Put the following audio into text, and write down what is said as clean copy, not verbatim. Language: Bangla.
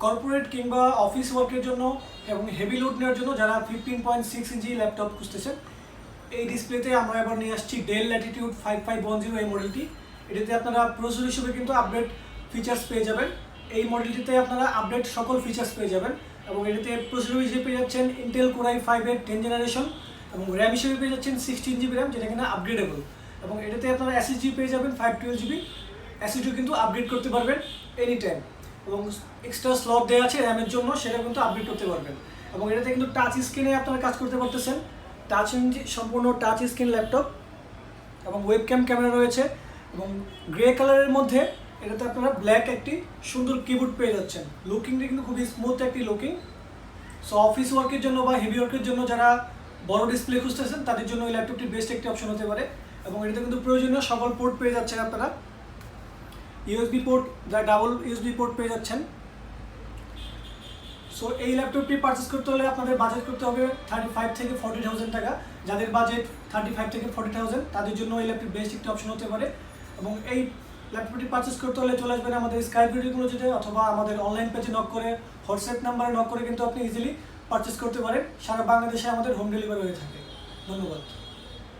কর্পোরেট কিংবা অফিস ওয়ার্কের জন্য এবং হেভি লোড নেওয়ার জন্য যারা 15.6 ইঞ্চি ল্যাপটপ খুঁজতেছেন, এই ডিসপ্লেতে আমরা এবার নিয়ে আসছি ডেল ল্যাটিটিউড 5510 এই মডেলটি। এটাতে আপনারা প্রসেসর হিসেবে কিন্তু আপডেট ফিচার্স পেয়ে যাবেন। এই মডেলটিতে আপনারা আপডেট সকল ফিচার্স পেয়ে যাবেন এবং এটাতে প্রসেসর হিসেবে পেয়ে যাচ্ছেন ইন্টেল কোর i5 এর 10 জেনারেশন এবং র্যাম হিসেবে পেয়ে যাচ্ছেন 16 জিবি র্যাম, যেটা কিনা আপগ্রেডেবল। এবং এটাতে আপনারা এসএসডি পেয়ে যাবেন 512 জিবি, এসএসডি কিন্তু আপগ্রেড করতে পারবেন এনি টাইম এবং এক্সট্রা স্লট দেওয়া আছে র্যামের জন্য, সেটা কিন্তু আপডেট করতে পারবেন। এবং এটাতে কিন্তু টাচ স্ক্রিনে আপনারা কাজ করতে পারতেছেন, সম্পূর্ণ টাচ স্ক্রিন ল্যাপটপ এবং ওয়েবক্যাম ক্যামেরা রয়েছে এবং গ্রে কালারের মধ্যে এটাতে আপনারা ব্ল্যাক একটি সুন্দর কিবোর্ড পেয়ে যাচ্ছেন। লুকিংটা কিন্তু খুবই স্মুথ একটি লুকিং। সো অফিস ওয়ার্কের জন্য বা হেভি ওয়ার্কের জন্য যারা বড় ডিসপ্লে খুঁজতেছেন তাদের জন্য এই ল্যাপটপটি বেস্ট একটি অপশন হতে পারে। এবং এটাতে কিন্তু প্রয়োজনীয় সকল পোর্ট পেয়ে যাচ্ছেন আপনারা, USB port, double USB port পেয়ে যাচ্ছেন। সো এই ল্যাপটপটি পারচেস করতে হলে আপনাদের বাজেট করতে হবে 35 থেকে 40,000 টাকা। যাদের বাজেট 35 থেকে 40,000 তাদের জন্য এই ল্যাপটপ বেস্ট একটি অপশন হতে পারে। এবং এই ল্যাপটপটি পারচেস করতে হলে চলে আসবেন আমাদের স্কাই ভিডিওগুলোতে অথবা আমাদের অনলাইন পেজে নক করে, হোয়াটসঅ্যাপ নাম্বারে নক করে কিন্তু আপনি ইজিলি পারচেস করতে পারেন। সারা বাংলাদেশে আমাদের হোম ডেলিভারি হয়ে থাকে। ধন্যবাদ।